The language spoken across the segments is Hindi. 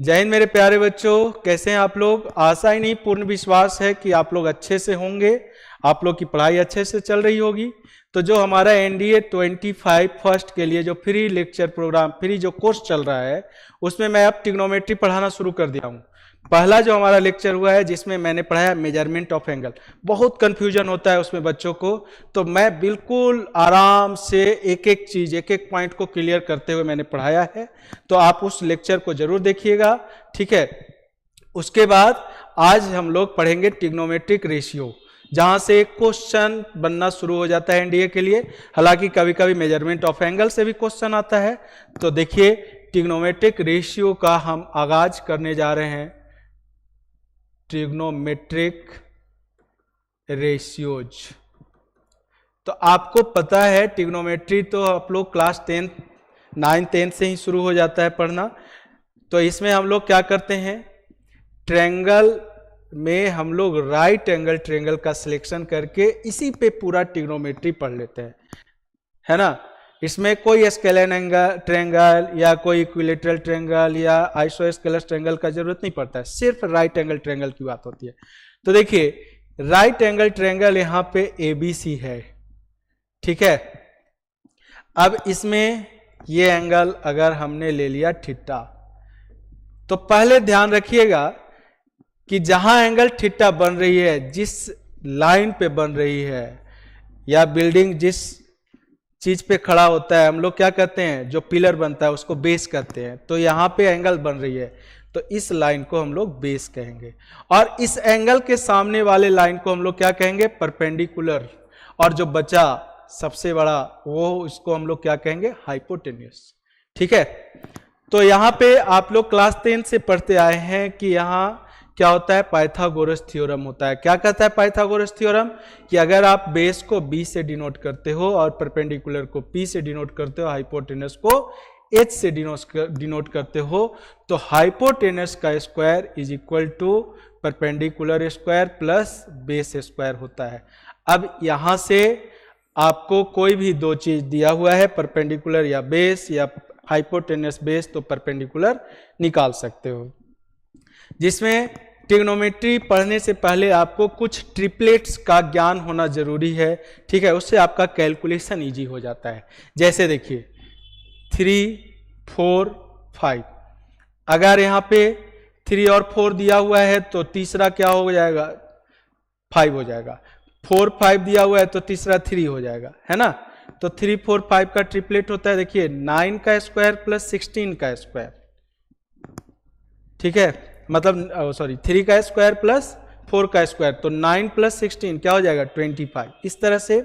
जय हिंद मेरे प्यारे बच्चों, कैसे हैं आप लोग। आशा ही नहीं पूर्ण विश्वास है कि आप लोग अच्छे से होंगे, आप लोग की पढ़ाई अच्छे से चल रही होगी। तो जो हमारा एनडीए 25 फर्स्ट के लिए जो फ्री लेक्चर प्रोग्राम फ्री जो कोर्स चल रहा है, उसमें मैं अब ट्रिग्नोमेट्री पढ़ाना शुरू कर दिया हूँ। पहला जो हमारा लेक्चर हुआ है जिसमें मैंने पढ़ाया मेजरमेंट ऑफ एंगल, बहुत कंफ्यूजन होता है उसमें बच्चों को, तो मैं बिल्कुल आराम से एक एक चीज एक एक पॉइंट को क्लियर करते हुए मैंने पढ़ाया है। तो आप उस लेक्चर को जरूर देखिएगा, ठीक है। उसके बाद आज हम लोग पढ़ेंगे ट्रिग्नोमेट्रिक रेशियो, जहां से एक क्वेश्चन बनना शुरू हो जाता है एनडीए के लिए। हालांकि कभी कभी मेजरमेंट ऑफ एंगल से भी क्वेश्चन आता है। तो देखिए, ट्रिग्नोमेट्रिक रेशियो का हम आगाज करने जा रहे हैं। ट्रिग्नोमेट्रिक रेशियोज, तो आपको पता है ट्रिग्नोमेट्री तो आप लोग क्लास 10 9 10 से ही शुरू हो जाता है पढ़ना। तो इसमें हम लोग क्या करते हैं, ट्रायंगल में हम लोग राइट एंगल ट्रायंगल का सिलेक्शन करके इसी पे पूरा ट्रिग्नोमेट्री पढ़ लेते हैं, है ना। इसमें कोई स्केलेन एंगल ट्रायंगल या कोई इक्विलेटरल ट्रायंगल या आइसोस्केलस ट्रायंगल का जरूरत नहीं पड़ता है, सिर्फ राइट एंगल ट्रायंगल की बात होती है। तो देखिए, राइट एंगल ट्रायंगल यहां पे ABC है, ठीक है। अब इसमें ये एंगल अगर हमने ले लिया थीटा, तो पहले ध्यान रखिएगा कि जहां एंगल थीटा बन रही है, जिस लाइन पे बन रही है, या बिल्डिंग जिस चीज पे खड़ा होता है, हम लोग क्या करते हैं, जो पिलर बनता है उसको बेस कहते हैं। तो यहां पे एंगल बन रही है, तो इस लाइन को हम लोग बेस कहेंगे, और इस एंगल के सामने वाले लाइन को हम लोग क्या कहेंगे, परपेंडिकुलर। और जो बचा सबसे बड़ा वो, इसको हम लोग क्या कहेंगे, हाइपोटेन्यूस, ठीक है। तो यहां पे आप लोग क्लास 10 से पढ़ते आए हैं कि यहां क्या होता है, पाइथागोरस थ्योरम होता है। क्या कहता है पाइथागोरस थ्योरम, कि अगर आप बेस को B से डिनोट करते हो और परपेंडिकुलर को P से डिनोट करते हो, हाइपोटेनस को H से डिनोट करते हो, तो हाइपोटेनस का square is equal to perpendicular square plus base square होता है। अब यहां से आपको कोई भी दो चीज दिया हुआ है, परपेंडिकुलर या बेस या हाइपोटेनस बेस, तो परपेंडिकुलर निकाल सकते हो। जिसमें ट्रिग्नोमेट्री पढ़ने से पहले आपको कुछ ट्रिपलेट्स का ज्ञान होना जरूरी है, ठीक है। उससे आपका कैलकुलेशन इजी हो जाता है। जैसे देखिए 3 4 5, अगर यहाँ पे 3 और 4 दिया हुआ है तो तीसरा क्या हो जाएगा, 5 हो जाएगा। 4 5 दिया हुआ है तो तीसरा 3 हो जाएगा, है ना। तो 3 4 5 का ट्रिपलेट होता है, देखिए 9 का स्क्वायर प्लस 16 का स्क्वायर, ठीक है। मतलब सॉरी 3 का स्क्वायर प्लस 4 का स्क्वायर, तो 9 प्लस 16 क्या हो जाएगा, 25। इस तरह से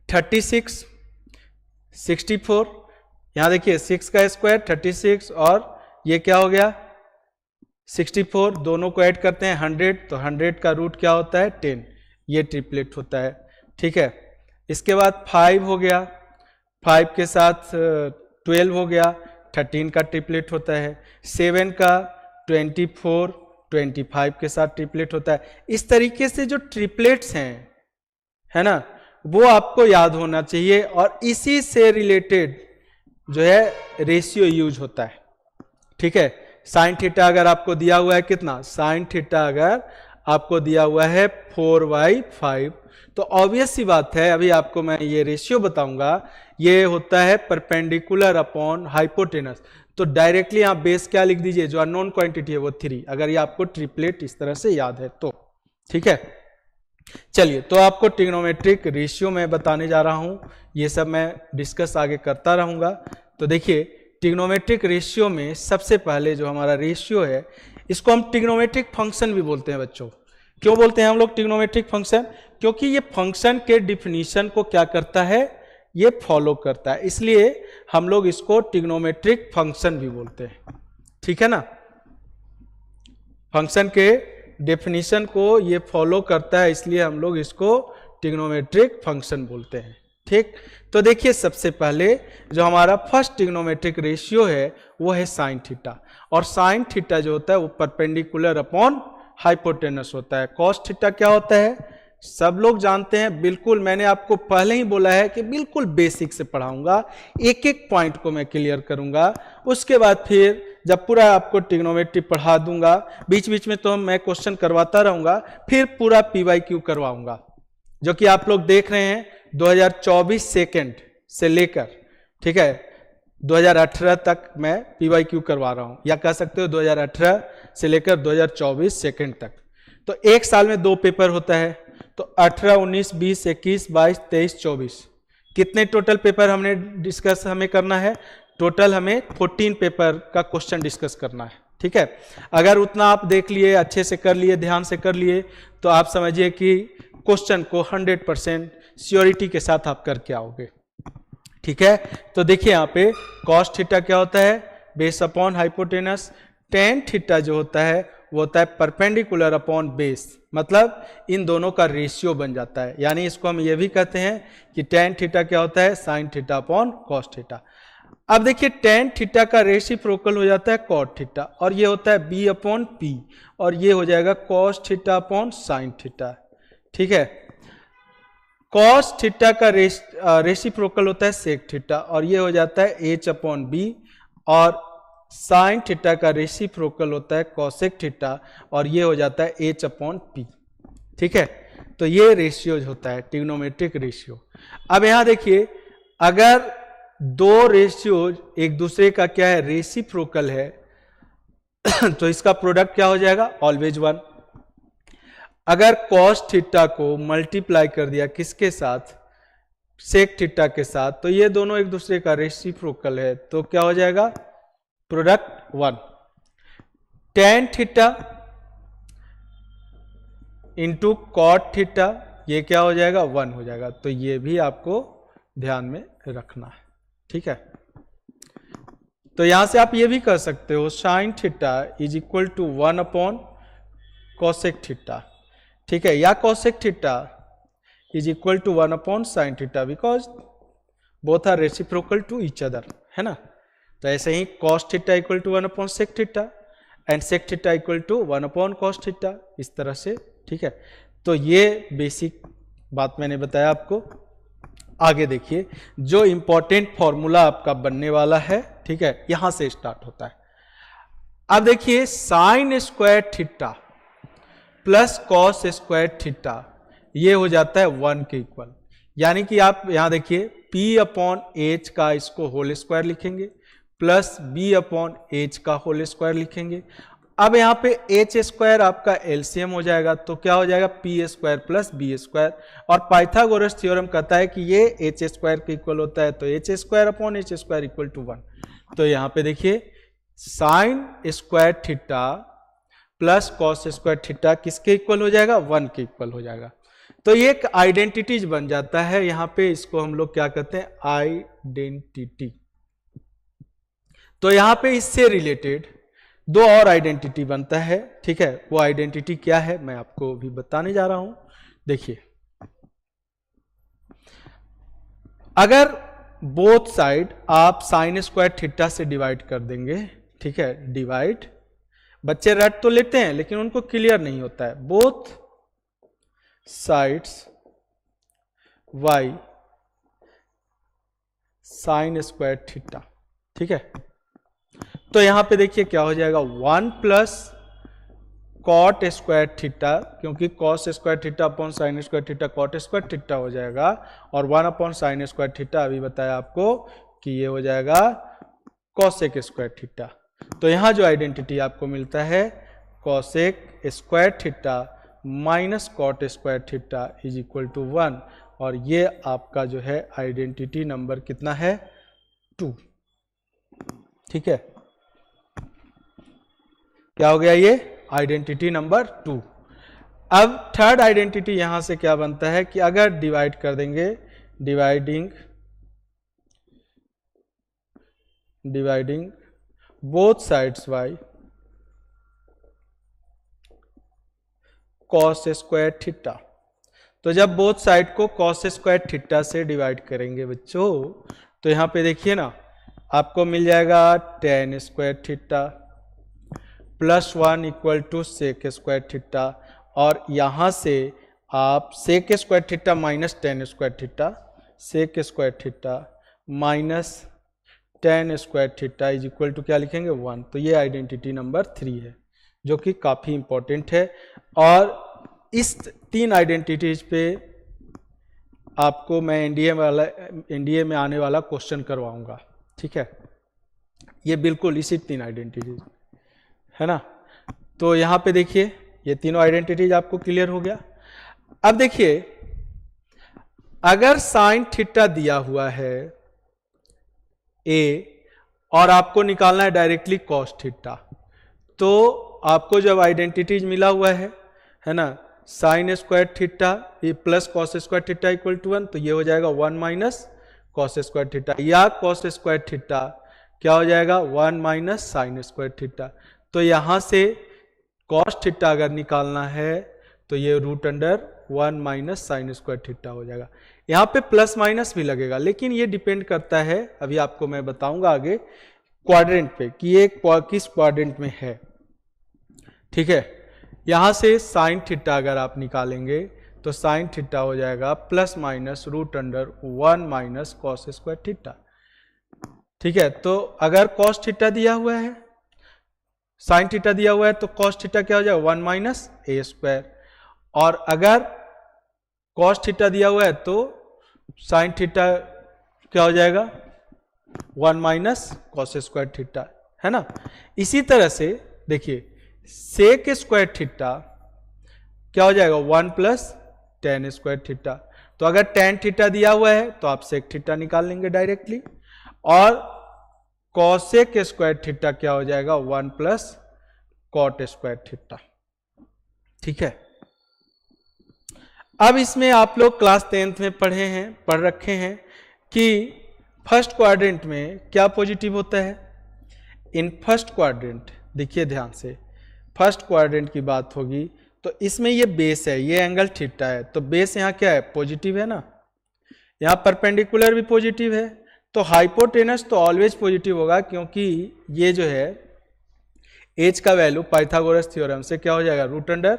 36 64, यहां देखिए 6 का स्क्वायर 36 और ये क्या हो गया 64, दोनों को ऐड करते हैं 100, तो 100 का रूट क्या होता है 10, ये ट्रिपलेट होता है, ठीक है। इसके बाद 5 हो गया, 5 के साथ 12 हो गया, 13 का ट्रिपलेट होता है। 7 का 24 25 के साथ ट्रिपलेट होता है। इस तरीके से जो ट्रिपलेट्स हैं, है ना, वो आपको याद होना चाहिए, और इसी से रिलेटेड जो है रेशियो यूज होता है, ठीक है। साइन थीटा अगर आपको दिया हुआ है कितना, साइन थीटा अगर आपको दिया हुआ है 4/5, तो ऑब्वियस सी बात है, अभी आपको मैं ये रेशियो बताऊंगा, ये होता है परपेंडिकुलर अपॉन हाइपोटेनस। तो डायरेक्टली आप बेस क्या लिख दीजिए, जो अननोन क्वांटिटी है वो 3, अगर ये आपको ट्रिपलेट इस तरह से याद है तो, ठीक है। चलिए, तो आपको ट्रिग्नोमेट्रिक रेशियो में बताने जा रहा हूं, ये सब मैं डिस्कस आगे करता रहूंगा। तो देखिए, ट्रिग्नोमेट्रिक रेशियो में सबसे पहले जो हमारा रेशियो है, इसको हम ट्रिग्नोमेट्रिक फंक्शन भी बोलते हैं बच्चों। क्यों बोलते हैं हम लोग ट्रिग्नोमेट्रिक फंक्शन, क्योंकि ये फंक्शन के डिफिनीशन को क्या करता है, ये फॉलो करता है, इसलिए हम लोग इसको ट्रिग्नोमेट्रिक फंक्शन भी बोलते हैं, ठीक है ना। फंक्शन के डेफिनेशन को ये फॉलो करता है, इसलिए हम लोग इसको ट्रिग्नोमेट्रिक फंक्शन बोलते हैं, ठीक। तो देखिए, सबसे पहले जो हमारा फर्स्ट ट्रिग्नोमेट्रिक रेशियो है वो है साइन थीटा, और साइन थीटा जो होता है वो परपेंडिकुलर अपॉन हाइपोटेनस होता है। कॉस थीटा क्या होता है, सब लोग जानते हैं, बिल्कुल मैंने आपको पहले ही बोला है कि बिल्कुल बेसिक से पढ़ाऊंगा, एक एक पॉइंट को मैं क्लियर करूंगा। उसके बाद फिर जब पूरा आपको ट्रिग्नोमेट्री पढ़ा दूंगा, बीच बीच में तो मैं क्वेश्चन करवाता रहूंगा, फिर पूरा PYQ करवाऊंगा, जो कि आप लोग देख रहे हैं 2024 सेकेंड से लेकर, ठीक है, 2018 तक मैं PYQ करवा रहा हूं, या कह सकते हो 2018 से लेकर 2024 सेकेंड तक। तो एक साल में 2 पेपर होता है, तो 18, 19, 20, 21, 22, 23, 24 कितने टोटल पेपर हमने डिस्कस हमें करना है? टोटल हमें 14 पेपर का क्वेश्चन डिस्कस करना है, ठीक है। अगर उतना आप देख लिए, अच्छे से कर लिए, ध्यान से कर लिए, तो आप समझिए कि क्वेश्चन को 100% श्योरिटी के साथ आप करके आओगे, ठीक है। तो देखिए यहाँ पे कॉस थीटा क्या होता है? Base upon hypotenuse. Tan theta जो होता है वो होता है परपेंडिकुलर अपॉन बेस, मतलब इन दोनों का रेशियो बन जाता है। यानी इसको हम ये भी कहते हैं कि टेन थीटा क्या होता है? Sine theta upon cos theta. अब देखिए टेन थीटा का रेसिप्रोकल हो जाता है कॉट थीटा, और ये होता है बी अपॉन पी, और ये हो जाएगा cos theta upon sine theta, ठीक है। कॉस थीटा का रेसिप्रोकल होता है सेक थीटा, और ये हो जाता है एच अपॉन बी, और साइन थीटा का रेसिप्रोकल होता है कॉसेक थीटा, और ये हो जाता है एच अपॉन पी, ठीक है। तो ये रेशियो होता है ट्रिग्नोमेट्रिक रेशियो। अब यहां देखिए, अगर दो रेशियो एक दूसरे का क्या है? रेसिप्रोकल है, तो इसका प्रोडक्ट क्या हो जाएगा? ऑलवेज 1। अगर कॉस थीटा को मल्टीप्लाई कर दिया किसके साथ? सेक थीटा के साथ, तो ये दोनों एक दूसरे का रेसिप्रोकल है, तो क्या हो जाएगा? Product 1। Tan theta into cot theta, ये क्या हो जाएगा? 1 हो जाएगा। तो ये भी आपको ध्यान में रखना है, ठीक है। तो यहां से आप ये भी कर सकते हो sine theta is equal to 1 upon cosec theta, ठीक है, या cosec theta is equal to 1 upon sine theta, because both are reciprocal to each other, है ना। तो ऐसे ही cos theta equal to 1 upon sec theta and sec theta equal to 1 upon cos theta, इस तरह से, ठीक है। तो ये बेसिक बात मैंने बताया आपको। आगे देखिए, जो इंपॉर्टेंट फॉर्मूला आपका बनने वाला है, ठीक है, यहां से स्टार्ट होता है। अब देखिए sine square theta plus cos square theta, ये हो जाता है 1 के इक्वल। यानी कि आप यहां देखिए P अपॉन एच का इसको होल स्क्वायर लिखेंगे, प्लस B अपॉन एच का होल स्क्वायर लिखेंगे। अब यहाँ पे एच स्क्वायर आपका एलसीएम हो जाएगा, तो क्या हो जाएगा? P square plus b square. और पाइथागोरस थ्योरम कहता है कि ये एच स्क्वायर के इक्वल होता है, तो h square upon h square equal to 1। तो यहाँ पे देखिए sine square theta plus cos square theta किसके इक्वल हो जाएगा? 1 के इक्वल हो जाएगा। तो ये एक आइडेंटिटीज बन जाता है यहाँ पे, इसको हम लोग क्या कहते हैं? आइडेंटिटी। तो यहाँ पे इससे रिलेटेड दो और आइडेंटिटी बनता है, ठीक है। वो आइडेंटिटी क्या है मैं आपको भी बताने जा रहा हूं। देखिए, अगर बोथ साइड आप साइन स्क्वायर थीटा से डिवाइड कर देंगे, ठीक है, डिवाइड, बच्चे रट तो लेते हैं लेकिन उनको क्लियर नहीं होता है। Both sides y sign square theta, ठीक है। तो यहां पे देखिए क्या हो जाएगा? 1 प्लस कॉट स्क्वायर थीटा, क्योंकि cos square theta upon sine square theta cot square theta हो जाएगा, और 1 अपॉन साइन स्क्वायर थीटा अभी बताया आपको कि ये हो जाएगा कॉसेक स्क्वायर थीटा। तो यहां जो आइडेंटिटी आपको मिलता है cosec square theta minus cot square theta is equal to 1, और ये आपका जो है आइडेंटिटी नंबर कितना है? 2, ठीक है। क्या हो गया? ये आइडेंटिटी नंबर 2। अब थर्ड आइडेंटिटी यहां से क्या बनता है कि अगर डिवाइड कर देंगे, dividing both sides y cos square theta, तो जब बोथ साइड को कॉस स्क्वायर थीटा से डिवाइड करेंगे बच्चों, तो यहां पे देखिए ना, आपको मिल जाएगा tan square theta plus 1 equal to sec square theta, और यहां से आप sec square theta minus tan square theta, sec square theta minus tan square theta is equal to क्या लिखेंगे 1। तो ये आइडेंटिटी नंबर 3 है जो कि काफ़ी इंपॉर्टेंट है। और इस 3 आइडेंटिटीज पे आपको मैं एनडीए में आने वाला क्वेश्चन करवाऊंगा, ठीक है। ये बिल्कुल इसी 3 आइडेंटिटीज है ना। तो यहाँ पे देखिए ये तीनों आइडेंटिटीज आपको क्लियर हो गया। अब देखिए अगर साइन थीटा दिया हुआ है ए और आपको निकालना है डायरेक्टली कॉस थीटा, तो आपको जब आइडेंटिटीज मिला हुआ है ना, साइन स्क्वायर थीटा ये plus cos square theta equal to 1, तो ये हो जाएगा 1 माइनस कॉस स्क्वायर थीटा, या कॉस स्क्वायर थीटा क्या हो जाएगा 1 माइनस साइन स्क्वायर थीटा। तो यहां से कॉस थीटा अगर निकालना है तो ये root under 1 minus sine square theta हो जाएगा। यहाँ पे प्लस माइनस भी लगेगा, लेकिन ये डिपेंड करता है, अभी आपको मैं बताऊंगा आगे, क्वाड्रेंट पे कि ये किस क्वाड्रेंट में है, ठीक है। यहां से साइन थीटा अगर आप निकालेंगे तो साइन थीटा हो जाएगा plus minus root under 1 minus cos square theta, ठीक है। तो अगर कॉस थीटा दिया हुआ है, साइन थीटा दिया हुआ है, तो कॉस थीटा क्या हो जाएगा 1 माइनस ए स्क्वायर, और अगर कॉस थीटा दिया हुआ है तो साइन थीटा क्या हो जाएगा 1 माइनस कॉस स्क्वायर थीटा, है ना। इसी तरह से देखिए सेक स्क्वायर थीटा क्या हो जाएगा 1 प्लस टेन स्क्वायर थीटा। तो अगर टेन थीटा दिया हुआ है तो आप सेक थीटा निकाल लेंगे डायरेक्टली, और कॉसेक स्क्वायर थीटा क्या हो जाएगा 1 प्लस कॉट स्क्वायर थीटा, ठीक है। अब इसमें आप लोग क्लास 10th में पढ़ रखे हैं कि फर्स्ट क्वाड्रेंट में क्या पॉजिटिव होता है। इन फर्स्ट क्वाड्रेंट देखिए ध्यान से, फर्स्ट क्वाड्रेंट की बात होगी तो इसमें ये बेस है, ये एंगल थीटा है, तो बेस यहाँ क्या है पॉजिटिव है ना, यहाँ परपेंडिकुलर भी पॉजिटिव है, तो हाइपोटेनस तो ऑलवेज पॉजिटिव होगा, क्योंकि ये जो है एच का वैल्यू पाइथागोरस थ्योरम से क्या हो जाएगा रूट अंडर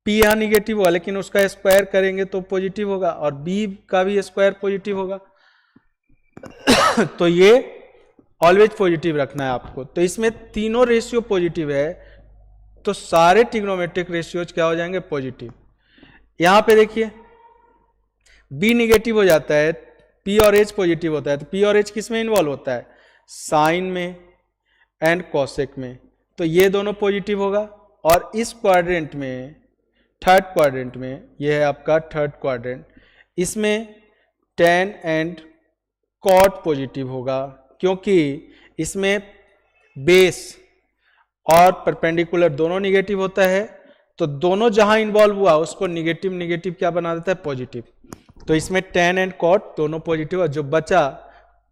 पी, यहाँ निगेटिव होगा लेकिन उसका स्क्वायर करेंगे तो पॉजिटिव होगा, और बी का भी स्क्वायर पॉजिटिव होगा तो ये ऑलवेज पॉजिटिव रखना है आपको। तो इसमें तीनों रेशियो पॉजिटिव है, तो सारे ट्रिग्नोमेट्रिक रेशियोज क्या हो जाएंगे पॉजिटिव। यहां पे देखिए बी निगेटिव हो जाता है, पी और एच पॉजिटिव होता है, तो पी और एच किस में इन्वॉल्व होता है साइन में एंड कॉसेक में, तो ये दोनों पॉजिटिव होगा। और इस क्वाड्रेंट में थर्ड क्वाड्रेंट में, ये है आपका थर्ड क्वाड्रेंट, इसमें टेन एंड कॉट पॉजिटिव होगा, क्योंकि इसमें बेस और परपेंडिकुलर दोनों निगेटिव होता है, तो दोनों जहां इन्वॉल्व हुआ उसको निगेटिव निगेटिव क्या बना देता है पॉजिटिव। तो इसमें टेन एंड कॉट दोनों पॉजिटिव है, जो बचा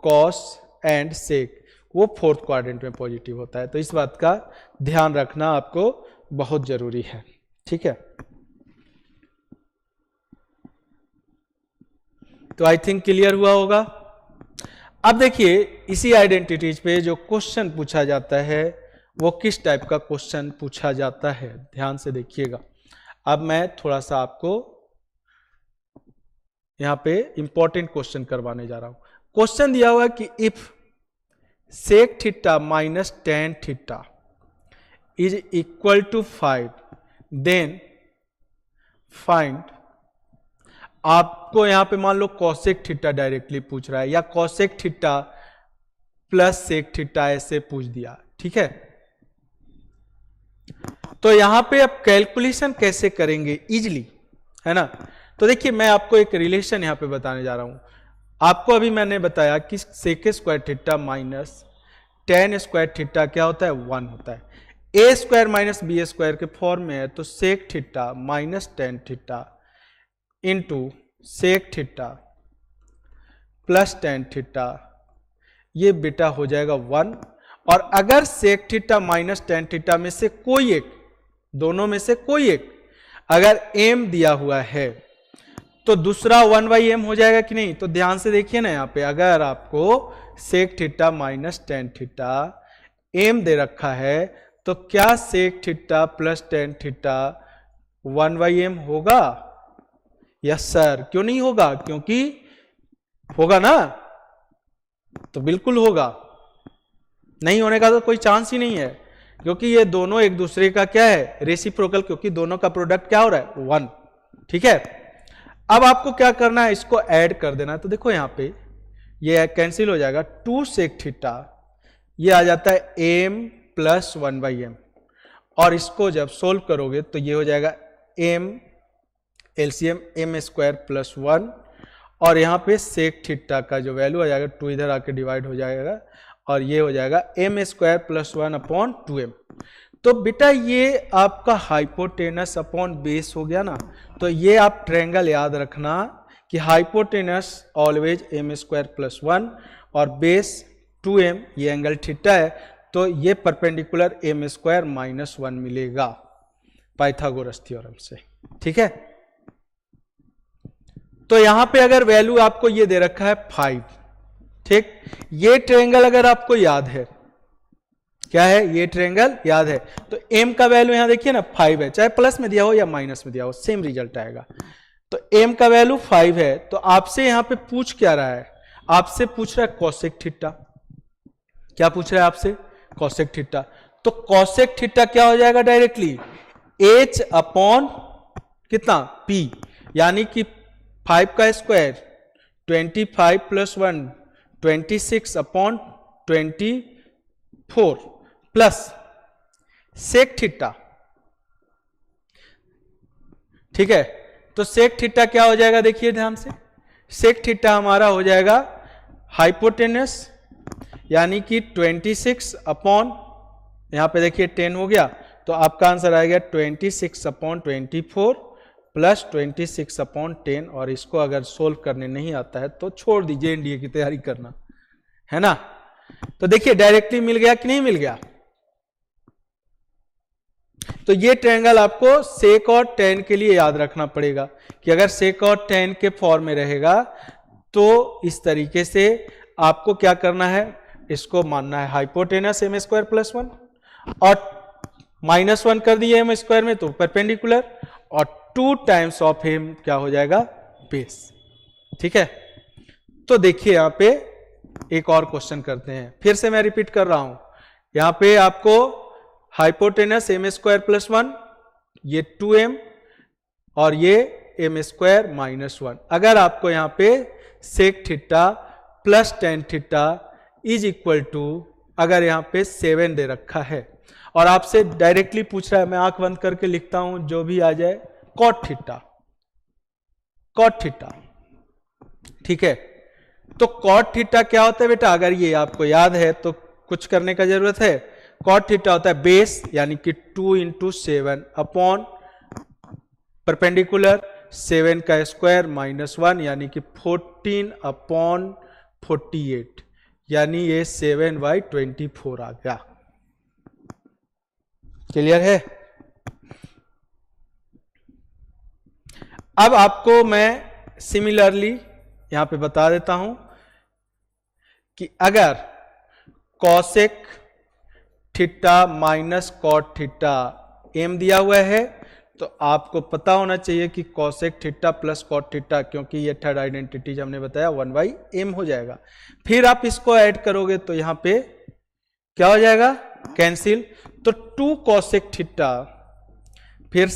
कॉस एंड सेक वो फोर्थ क्वाड्रेंट में पॉजिटिव होता है। तो इस बात का ध्यान रखना आपको बहुत जरूरी है, ठीक है। तो आई थिंक क्लियर हुआ होगा। अब देखिए इसी आइडेंटिटीज पे जो क्वेश्चन पूछा जाता है वो किस टाइप का क्वेश्चन पूछा जाता है, ध्यान से देखिएगा। अब मैं थोड़ा सा आपको यहां पे इंपॉर्टेंट क्वेश्चन करवाने जा रहा हूं। क्वेश्चन दिया हुआ है कि if sec theta minus tan theta is equal to 5 then find, आपको यहां पे मान लो कॉसेक थीटा डायरेक्टली पूछ रहा है, या cosec theta plus sec theta ऐसे पूछ दिया, ठीक है। तो यहां पे अब कैलकुलेशन कैसे करेंगे इजिली, है ना। तो देखिए मैं आपको एक रिलेशन यहां पे बताने जा रहा हूं। आपको अभी मैंने बताया कि sec square theta minus tan square theta क्या होता है 1 होता है, a square minus b square के फॉर्म में है, तो sec theta minus tan theta into sec theta plus tan theta, ये बेटा हो जाएगा 1। और अगर sec theta minus tan theta में से कोई एक, दोनों में से कोई एक अगर m दिया हुआ है तो दूसरा 1/m हो जाएगा कि नहीं। तो ध्यान से देखिए ना, यहाँ पे अगर आपको sec theta minus tan theta m दे रखा है तो क्या sec theta plus tan theta 1/m होगा? यस सर, क्यों नहीं होगा? क्योंकि होगा ना, तो बिल्कुल होगा। नहीं होने का तो कोई चांस ही नहीं है, क्योंकि ये दोनों एक दूसरे का क्या है, रेसिप्रोकल, क्योंकि दोनों का प्रोडक्ट क्या हो रहा है, 1। ठीक है, अब आपको क्या करना है, इसको ऐड कर देना है। तो देखो यहां पे ये कैंसिल हो जाएगा, 2 सेक थीटा, ये आ जाता है m प्लस 1/m, और इसको जब सोल्व करोगे तो ये हो जाएगा m LCM m square plus 1, और यहाँ पे सेक थीटा का जो वैल्यू आ जाएगा 2 इधर आके डिवाइड हो जाएगा, और ये हो जाएगा m स्क्वायर प्लस 1/2m। तो बेटा ये आपका हाइपोटेनस अपॉन बेस हो गया ना। तो ये आप ट्रायंगल याद रखना कि hypotenuse always m square plus 1 और बेस 2m, ये एंगल थीटा है, तो ये परपेंडिकुलर m स्क्वायर माइनस 1 मिलेगा पाइथागोरस थ्योरम से। ठीक है, तो यहां पे अगर वैल्यू आपको ये दे रखा है 5, ठीक, ये ट्रायंगल अगर आपको याद है, क्या है, ये ट्रायंगल याद है, तो m का वैल्यू यहां देखिए ना 5 है, चाहे प्लस में दिया हो या माइनस में दिया हो सेम रिजल्ट आएगा। तो m का वैल्यू 5 है, तो आपसे यहां पे पूछ क्या रहा है, आपसे पूछ रहा है कोसेक थीटा। क्या पूछ रहा है आपसे, कोसेक थीटा। तो कोसेक थीटा क्या हो जाएगा डायरेक्टली, h अपॉन कितना p, यानी कि 5 का स्क्वायर 25 प्लस 1 26 अपॉन 24 प्लस सेक थीटा। ठीक है, तो सेक थीटा क्या हो जाएगा, देखिए ध्यान से, सेक थीटा हमारा हो जाएगा हाइपोटेनस, यानी कि 26 अपॉन, यहां पे देखिए 10 हो गया, तो आपका आंसर आएगा 26 अपॉन 24 प्लस 26 अपॉन 10, और इसको अगर सोल्व करने नहीं आता है तो छोड़ दीजिए, एनडीए की तैयारी करना है ना। तो देखिए डायरेक्टली मिल गया कि नहीं मिल गया। तो ये ट्रायंगल आपको सेक और टेन के लिए याद रखना पड़ेगा कि अगर सेक और टेन के फॉर्म में रहेगा तो इस तरीके से आपको क्या करना है, इसको मानना है हाइपोटेनस m स्क्वायर प्लस 1, और -1 कर दिए m स्क्वायर में तो परपेंडिकुलर, और 2 टाइम्स ऑफ m क्या हो जाएगा, बेस। ठीक है, तो देखिए यहां पे एक और क्वेश्चन करते हैं, फिर से मैं रिपीट कर रहा हूं, यहां पे आपको हाइपोटेनस m स्क्वायर प्लस 1, ये 2m और ये m स्क्वायर माइनस 1। अगर आपको यहां पे sec theta plus tan theta is equal to, अगर यहां पे 7 दे रखा है, और आपसे डायरेक्टली पूछ रहा है, मैं आंख बंद करके लिखता हूं जो भी आ जाए, कॉट थीटा, कॉट थीटा। ठीक है, तो कॉट थीटा क्या होता है बेटा, अगर ये आपको याद है तो कुछ करने का जरूरत है। कॉट थीटा होता है बेस, यानी कि 2 इंटू 7 अपॉन परपेंडिकुलर 7 का स्क्वायर माइनस 1, यानी कि 14 अपॉन 48, यानी ये 7/24 आ गया। क्लियर है। अब आपको मैं सिमिलरली यहां पे बता देता हूं कि अगर cosec theta minus cot theta m दिया हुआ है, तो आपको पता होना चाहिए कि cosec theta plus cot theta, क्योंकि ये थर्ड आइडेंटिटीज हमने बताया 1/m हो जाएगा। फिर आप इसको ऐड करोगे तो यहां पे क्या हो जाएगा, कैंसिल, तो 2 कॉसेक थीटा, फिर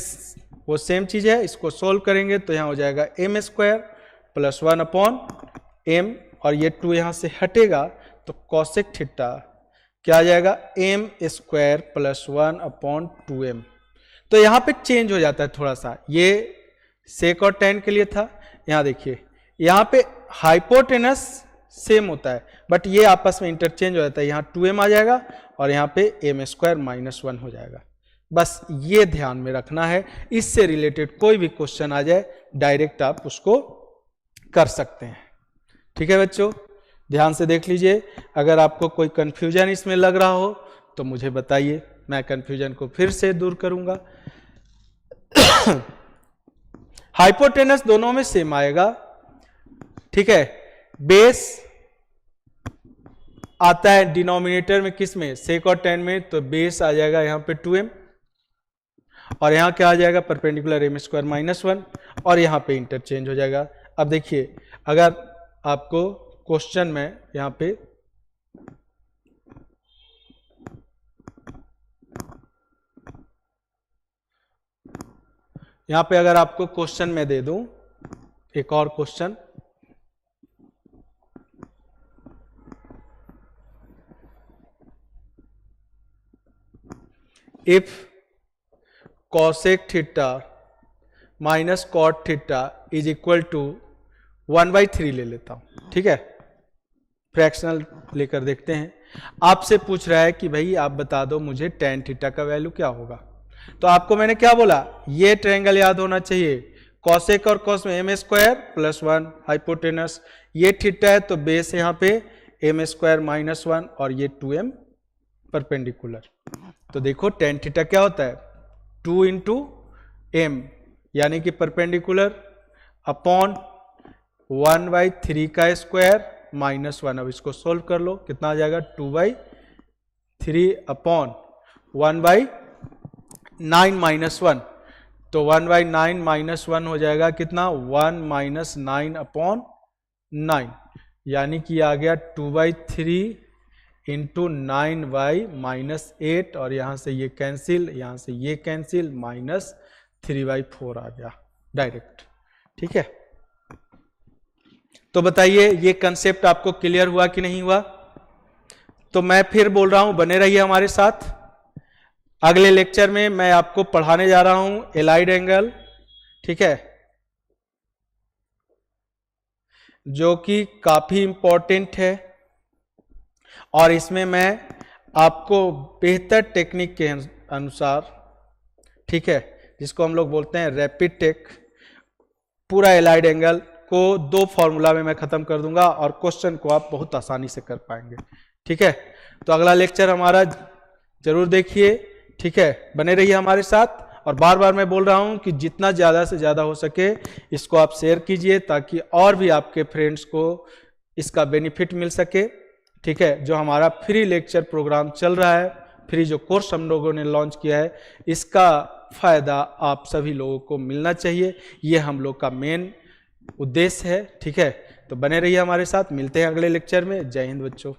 वो सेम चीज है, इसको सोल्व करेंगे तो यहां हो जाएगा m square plus 1 upon m, और ये 2 यहां से हटेगा तो कॉसेक थीटा क्या आ जाएगा, m square plus 1 upon 2m। तो यहां पे चेंज हो जाता है थोड़ा सा, ये सेक और टेन के लिए था, यहां देखिए यहां पे हाइपोटेनस सेम होता है, बट ये आपस में इंटरचेंज हो जाता है, यहां 2m आ जाएगा और यहां पे m स्क्वायर माइनस 1 हो जाएगा। बस ये ध्यान में रखना है, इससे रिलेटेड कोई भी क्वेश्चन आ जाए डायरेक्ट आप उसको कर सकते हैं। ठीक है बच्चों, ध्यान से देख लीजिए, अगर आपको कोई कंफ्यूजन इसमें लग रहा हो तो मुझे बताइए, मैं कंफ्यूजन को फिर से दूर करूंगा। हाइपोटेनस दोनों में सेम आएगा, ठीक है, बेस आता है डिनोमिनेटर में, किस में, सेक और टेन में, तो बेस आ जाएगा यहां पे 2m, और यहां क्या आ जाएगा, परपेंडिकुलर m स्क्वायर माइनस 1, और यहां पे इंटरचेंज हो जाएगा। अब देखिए अगर आपको क्वेश्चन में यहां पे यहां पे अगर आपको क्वेश्चन में दे दूं, एक और question, if cosec theta minus cot theta is equal to 1/3 ले लेता हूं, ठीक है, फ्रैक्शनल लेकर देखते हैं। आपसे पूछ रहा है कि भाई आप बता दो मुझे tan थीटा का वैल्यू क्या होगा। तो आपको मैंने क्या बोला, ये ट्रायंगल याद होना चाहिए, कॉसेक और कॉस में m स्क्वायर प्लस 1 हाइपोटेनस, ये थीटा है तो बेस यहाँ पे m स्क्वायर माइनस 1 और ये 2m परपेंडिकुलर। तो देखो tan थीटा क्या होता है, 2 इंटू m यानी कि परपेंडिकुलर अपॉन 1/3 का स्क्वायर माइनस 1। अब इसको सोल्व कर लो, कितना आ जाएगा, 2/3 अपॉन 1/9 माइनस 1, तो 1/9 माइनस 1 हो जाएगा कितना, 1 माइनस 9 अपॉन 9, यानी कि आ गया 2/3 इंटू 9/-8, और यहां से ये कैंसिल, यहां से ये कैंसिल, माइनस 3/4 आ गया डायरेक्ट, ठीक है। तो बताइए ये कंसेप्ट आपको क्लियर हुआ कि नहीं हुआ। तो मैं फिर बोल रहा हूं, बने रहिए हमारे साथ। अगले लेक्चर में मैं आपको पढ़ाने जा रहा हूं एलाइड एंगल, ठीक है, जो कि काफी इंपॉर्टेंट है, और इसमें मैं आपको बेहतर टेक्निक के अनुसार, ठीक है, जिसको हम लोग बोलते हैं रैपिड टेक, पूरा एलाइड एंगल को 2 फॉर्मूला में मैं खत्म कर दूंगा और क्वेश्चन को आप बहुत आसानी से कर पाएंगे, ठीक है। तो अगला लेक्चर हमारा जरूर देखिए, ठीक है, बने रहिए हमारे साथ। और बार बार मैं बोल रहा हूं कि जितना ज्यादा से ज्यादा हो सके इसको आप शेयर कीजिए, ताकि और भी आपके फ्रेंड्स को इसका बेनिफिट मिल सके, ठीक है। जो हमारा फ्री लेक्चर प्रोग्राम चल रहा है, फ्री जो कोर्स हम लोगों ने लॉन्च किया है, इसका फायदा आप सभी लोगों को मिलना चाहिए, ये हम लोग का मेन उद्देश्य है, ठीक है। तो बने रहिए हमारे साथ, मिलते हैं अगले लेक्चर में। जय हिंद बच्चों।